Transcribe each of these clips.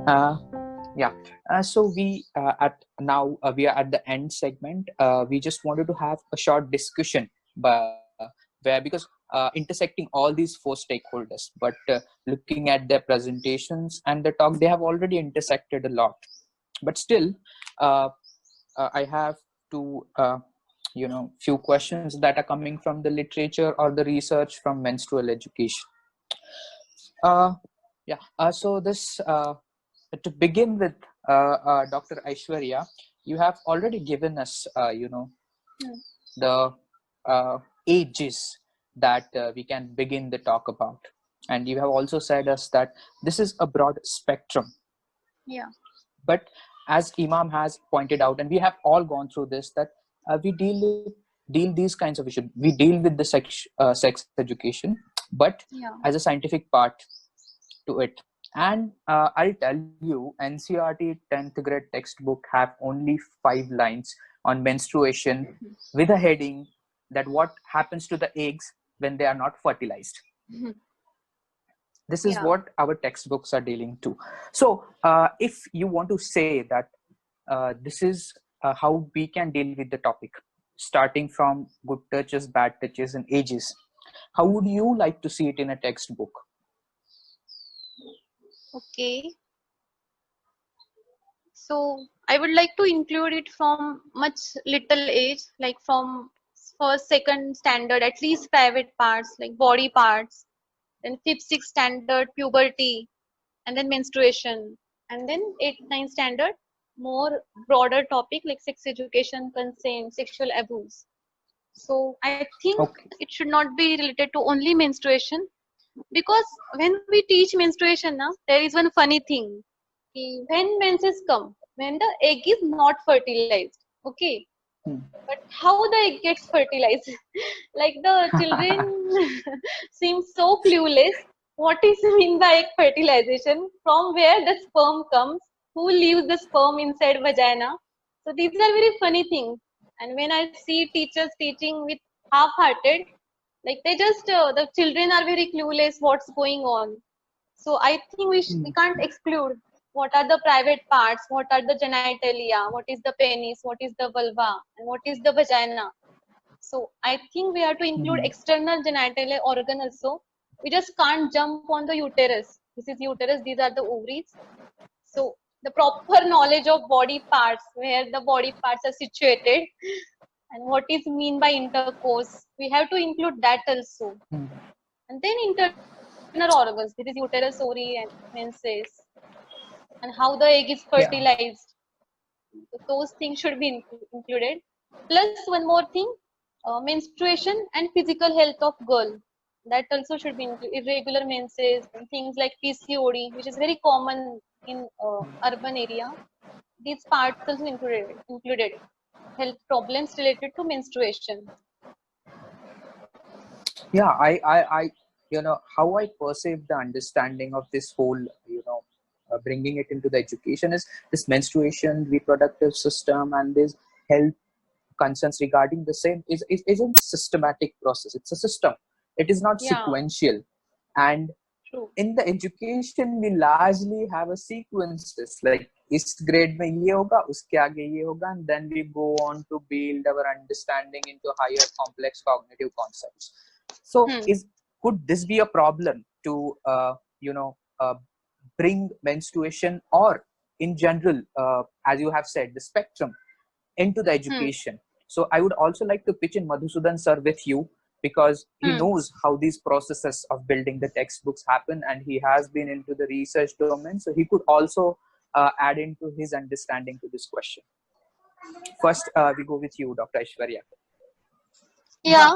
Uh, yeah. So we are at the end segment. We just wanted to have a short discussion, where because intersecting all these four stakeholders, but looking at their presentations and the talk, they have already intersected a lot. But still, uh, I have to few questions that are coming from the literature or the research from menstrual education. Uh, yeah. So this to begin with, Dr. Aishwarya, you have already given us, the ages that we can begin the talk about, and you have also said us that this is a broad spectrum. Yeah. But as Imam has pointed out, and we have all gone through this, that we deal these kinds of issues. We deal with the sex education, but Yeah. as a scientific part to it. And I'll tell you, NCERT 10th grade textbook have only 5 lines on menstruation with a heading that what happens to the eggs when they are not fertilized. This is Yeah. what our textbooks are dealing to. So if you want to say that this is how we can deal with the topic, starting from good touches, bad touches, and ages, how would you like to see it in a textbook? Okay. So I would like to include it from much little age, like from first, second standard, at least private parts, like body parts, then fifth, sixth standard, puberty, and then menstruation, and then eighth, ninth standard, more broader topic like sex education, consent, sexual abuse. So I think Okay. it should not be related to only menstruation, because when we teach menstruation now, there is one funny thing. When menses come, when the egg is not fertilized, okay, Hmm. but how the egg gets fertilized? Like the children seem so clueless. What is mean by egg fertilization? From where the sperm comes? Who leaves the sperm inside vagina? So these are very funny things. And when I see teachers teaching with half-hearted, like they just the children are very clueless. What's going on? So I think we can't exclude what are the private parts, what are the genitalia, what is the penis, what is the vulva, and what is the vagina. So I think we have to include Mhm. external genital organ also. We just can't jump on the uterus. This is uterus, these are the ovaries. So the proper knowledge of body parts, where the body parts are situated, and what is mean by intercourse. We have to include that also. Mhm. And then internal organs, this is uterus, ovary, and menses, and how the egg is Yeah. fertilized. Those things should be included. Plus, one more thing, menstruation and physical health of girl. That also should be included. Irregular menses and things like PCOD, which is very common in urban area. These parts also included. Health problems related to menstruation. Yeah, I how I perceive the understanding of this whole, bringing it into the education is this menstruation, reproductive system, and this health concerns regarding the same is a systematic process. It's a system. It is not Yeah, sequential. And true. in the education we largely have a sequences like इस grade में ये होगा उसके आगे ये होगा, and then we go on to build our understanding into higher complex cognitive concepts. So Hmm. could this be a problem to you know uh, bring menstruation, or in general, as you have said, the spectrum into the Hmm. education? So I would also like to pitch in Madhusudan sir with you, because he Hmm. knows how these processes of building the textbooks happen, and he has been into the research domain, so he could also add into his understanding to this question. First, we go with you, Dr. Aishwarya. Yeah,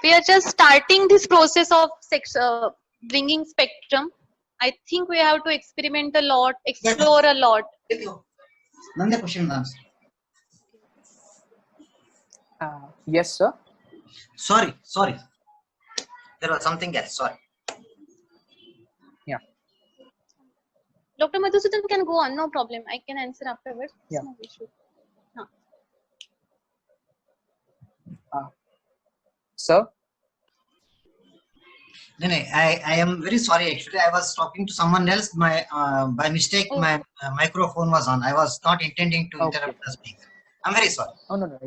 we are just starting this process of bringing spectrum. I think we have to experiment a lot, explore a lot. Nanda question and answer. Yes, sir. Sorry. There was something else. Sorry. Yeah. Dr. Madhusudan can go on, no problem. I can answer afterwards. Yeah. No issue. Huh. Sir. No, no, I am very sorry. Actually, I was talking to someone else. My by mistake, Oh, my microphone was on. I was not intending to Okay. interrupt the speaker. I'm very sorry. Oh no, no,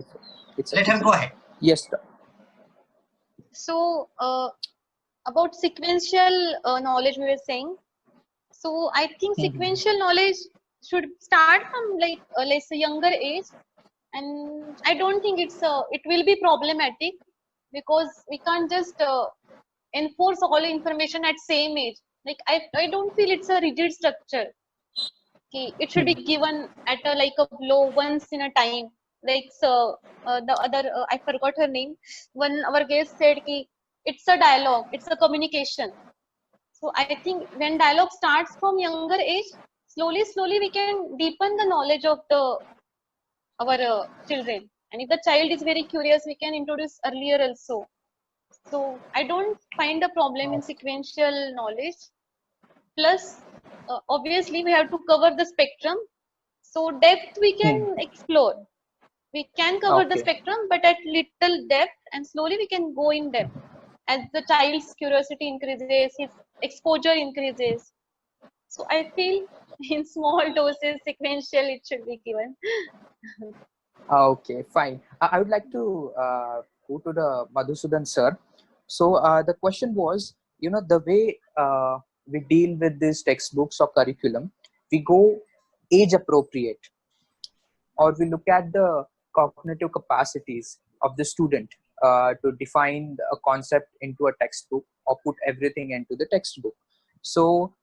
it's Let okay. him go ahead. Yes. so about sequential knowledge we were saying. So I think Mhm. sequential knowledge should start from like let's say younger age, and I don't think it will be problematic because we can't just enforce all information at same age. Like I don't feel it's a rigid structure. Okay, it should be Mhm. given at a like a blow once in a time. Like so, the other I forgot her name. One our guest said ki it's a dialogue, it's a communication. So I think when dialogue starts from younger age, slowly we can deepen the knowledge of the our children. And if the child is very curious, we can introduce earlier also. So I don't find a problem in sequential knowledge. Plus, obviously we have to cover the spectrum. So depth we Mhm. can explore. We can cover the Okay. spectrum, but at little depth, and slowly we can go in depth as the child's curiosity increases, his exposure increases. So I feel in small doses, sequential, it should be given. Okay, fine. I would like to go to the Madhusudan sir. So the question was, the way we deal with these textbooks or curriculum, we go age appropriate, or we look at the cognitive capacities of the student to define a concept into a textbook or put everything into the textbook. So,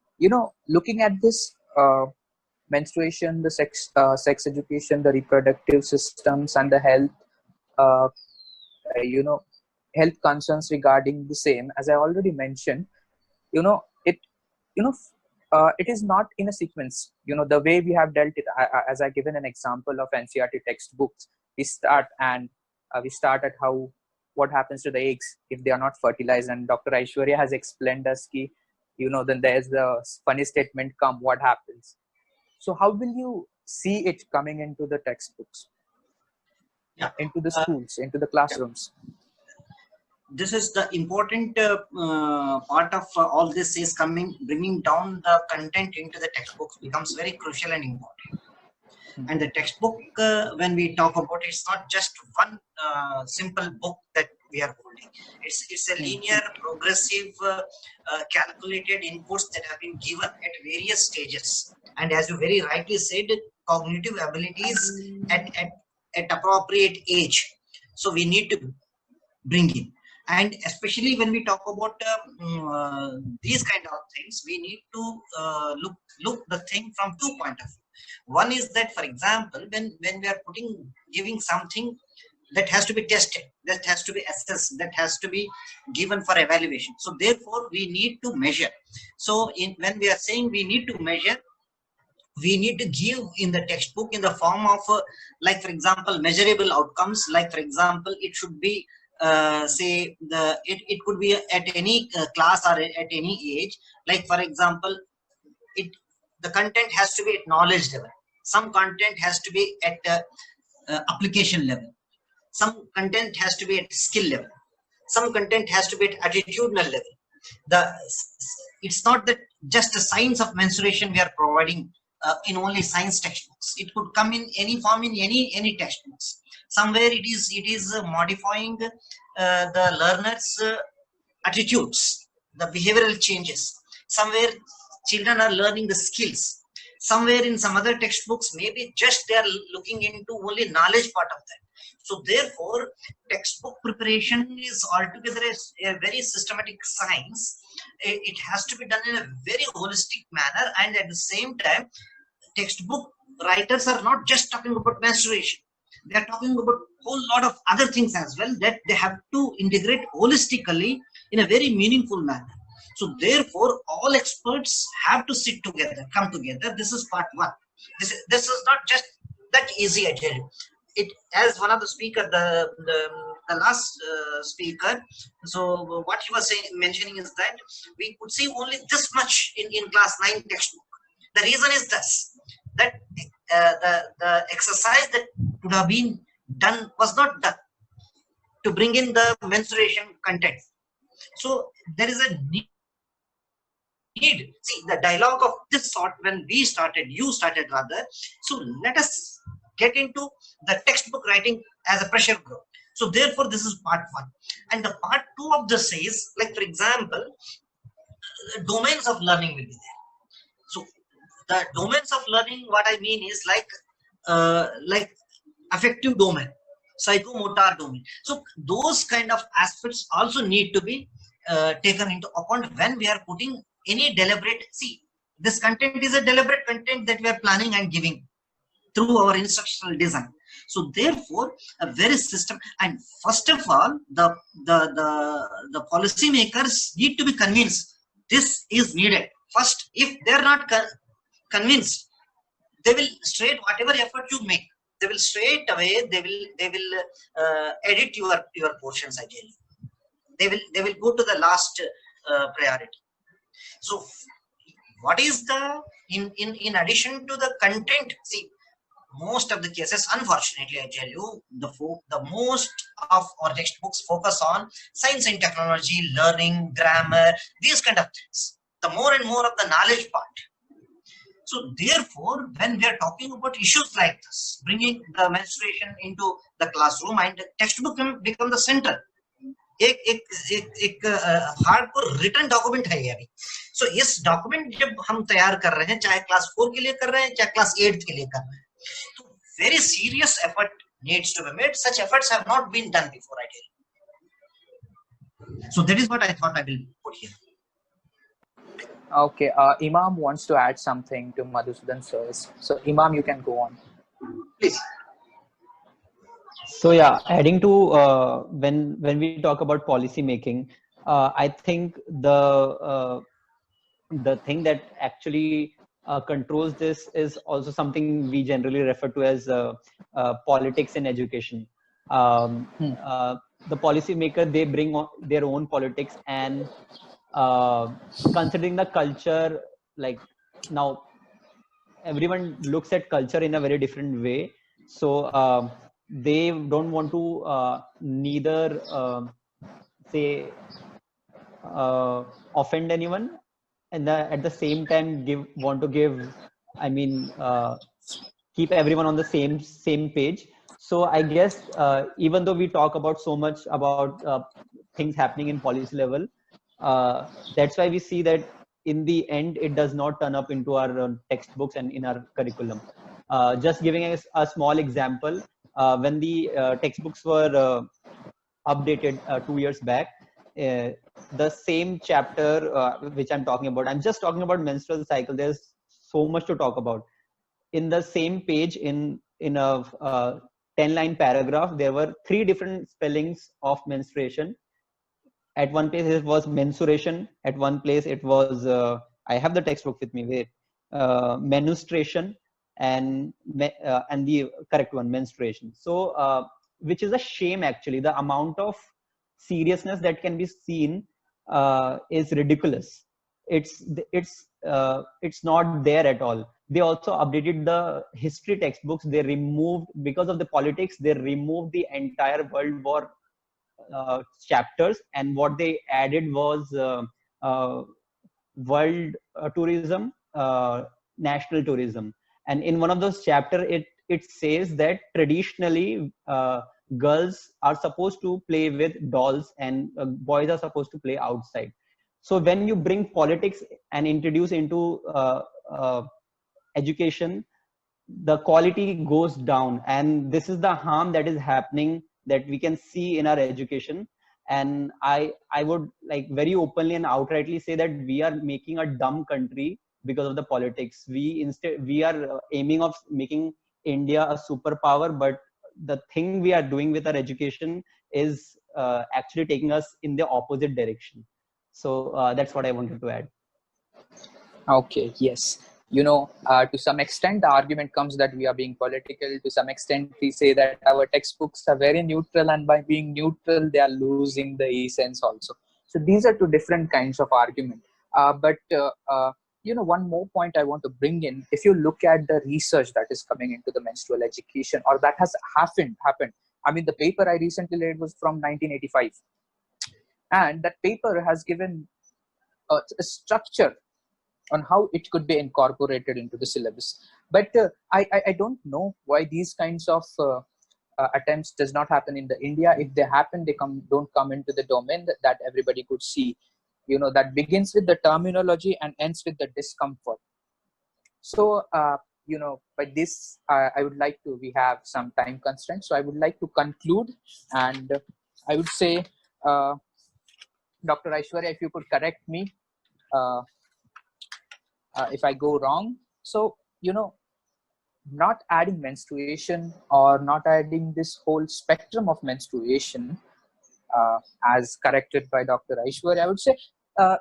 looking at this menstruation, the sex education, the reproductive systems, and the health, uh, uh, you know, health concerns regarding the same, as I already mentioned, it it is not in a sequence. The way we have dealt it, as I given an example of NCRT textbooks, we start at how what happens to the eggs if they are not fertilized, and Dr. Aishwarya has explained us ki, then there's the funny statement come, what happens. So how will you see it coming into the textbooks, Yeah. into the Uh, schools, into the classrooms? this is the important part of all this is coming, bringing down the content into the textbooks becomes very crucial and important. And the textbook, when we talk about it, it's not just one simple book that we are holding. It's a linear, progressive, calculated inputs that have been given at various stages. And as you very rightly said, cognitive abilities at appropriate age. So we need to bring in, and especially when we talk about these kind of things, we need to look the thing from 2 point of view. One is that, for example, when we are giving something that has to be tested, that has to be assessed, that has to be given for evaluation, so therefore we need to measure. So when we are saying we need to measure, we need to give in the textbook in the form of like, for example, measurable outcomes. Like, for example, it should be say it could be at any class or at any age. Like, for example, it the content has to be at knowledge level, some content has to be at application level, some content has to be at skill level, some content has to be at attitudinal level. the it's not that just a science of mensuration we are providing in only science textbooks. It could come in any form in any textbooks. Somewhere it is modifying the learners attitudes, the behavioral changes. Somewhere children are learning the skills. Somewhere in some other textbooks, maybe just they are looking into only knowledge part of that. So therefore, textbook preparation is altogether a very systematic science. It has to be done in a very holistic manner, and at the same time, textbook writers are not just talking about menstruation. They are talking about a whole lot of other things as well that they have to integrate holistically in a very meaningful manner. So therefore, all experts have to sit together, come together. This is part one. This is not just that easy, I tell you. It, as one of the speaker, the last speaker, so what he was saying, mentioning is that we could see only this much in class 9 textbook. The reason is this, that the exercise that could have been done was not done to bring in the menstruation content. So there is a need. See, the dialogue of this sort, when we started, you started rather. So let us get into the textbook writing as a pressure group. So therefore, this is part one. And the part two of this is, like for example, the domains of learning will be there. So the domains of learning, what I mean is like affective domain, psychomotor domain. So those kind of aspects also need to be taken into account when we are putting any deliberate. See, this content is a deliberate content that we are planning and giving through our instructional design. So therefore, a very system, and first of all, the policymakers need to be convinced this is needed. First, if they're not convinced, they will straight whatever effort you make, they will straight away they will edit your portions again. They will go to the last priority. So what is the in addition to the content? See, most of the cases, unfortunately, I tell you, the most of our textbooks focus on science and technology, learning, grammar, these kind of things. The more and more of the knowledge part. So therefore, when we are talking about issues like this, bringing the menstruation into the classroom, and textbook can become the center. एक hardcore written document है ये अभी. सो इस document जब हम तैयार कर रहे हैं, चाहे क्लास 4 के लिए कर रहे हैं, चाहे क्लास 8 के लिए कर रहे हैं, तो very serious effort needs to be made. Such efforts have not been done before, I tell you. So that is what I thought I will put here. Okay, Imam wants to add something to Madhusudan sirs. So Imam, you can go on. Please. So yeah, adding to when we talk about policy making, I think the thing that actually controls this is also something we generally refer to as politics in education. The policy maker, they bring their own politics, and considering the culture, like now everyone looks at culture in a very different way. So they don't want to neither say offend anyone, and at the same time want to give, I mean, keep everyone on the same page. So I guess even though we talk about so much about things happening in policy level, that's why we see that in the end it does not turn up into our textbooks and in our curriculum. Just giving us a small example, when the textbooks were updated 2 years back, the same chapter which I'm talking about, I'm just talking about menstrual cycle, there's so much to talk about. In the same page, in a 10-line paragraph, there were 3 different spellings of menstruation. At one place it was mensuration, at one place it was I have the textbook with me, wait, menstruation, and the correct one, menstruation. So which is a shame actually. The amount of seriousness that can be seen is ridiculous. It's not there at all. They also updated the history textbooks. They removed, because of the politics, they removed the entire World War chapters, and what they added was world tourism, national tourism. And in one of those chapters, it says that traditionally girls are supposed to play with dolls and boys are supposed to play outside. So when you bring politics and introduce into education, the quality goes down, and this is the harm that is happening, that we can see in our education. And I would like very openly and outrightly say that we are making a dumb country because of the politics. We are aiming of making India a superpower, but the thing we are doing with our education is actually taking us in the opposite direction. So that's what I wanted to add. Okay, yes. To some extent, the argument comes that we are being political. To some extent, we say that our textbooks are very neutral, and by being neutral, they are losing the essence also. So these are two different kinds of argument. But one more point I want to bring in. If you look at the research that is coming into the menstrual education, or that has happened. I mean, the paper I recently read was from 1985. and that paper has given a structure on how it could be incorporated into the syllabus. But I don't know why these kinds of attempts does not happen in the India. If they happen, they don't come into the domain that everybody could see. That begins with the terminology and ends with the discomfort. So by this, I would like to. We have some time constraints, so I would like to conclude, and I would say, Dr. Aishwarya, if you could correct me uh, if I go wrong. So not adding menstruation or not adding this whole spectrum of menstruation, as corrected by Dr. Aishwarya, I would say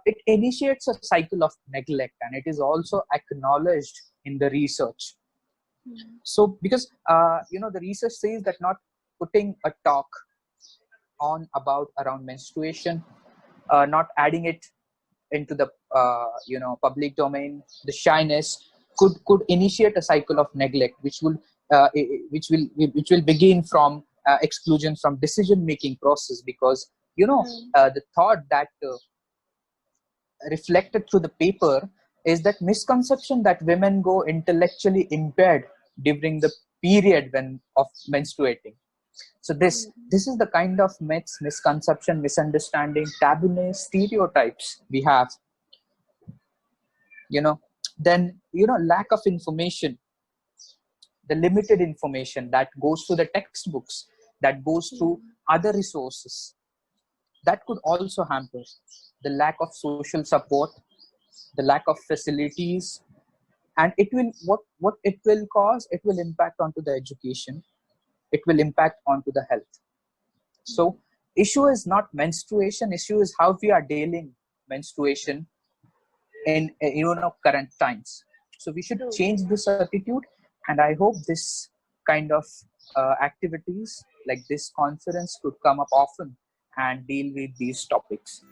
it initiates a cycle of neglect, and it is also acknowledged in the research. So because the research says that not putting a talk on about around menstruation, not adding it into the public domain, the shyness could initiate a cycle of neglect, which will begin from exclusion from decision making process, because the thought that reflected through the paper is that misconception that women go intellectually impaired during the period when of menstruating. So this is the kind of myths, misconception, misunderstanding, taboo, stereotypes we have. Then lack of information, the limited information that goes through the textbooks, that goes through other resources, that could also hamper. The lack of social support, the lack of facilities, and it will what it will cause, it will impact onto the education, it will impact onto the health. So issue is not menstruation, issue is how we are dealing menstruation in current times. So we should change this attitude, and I hope this kind of activities like this conference could come up often and deal with these topics.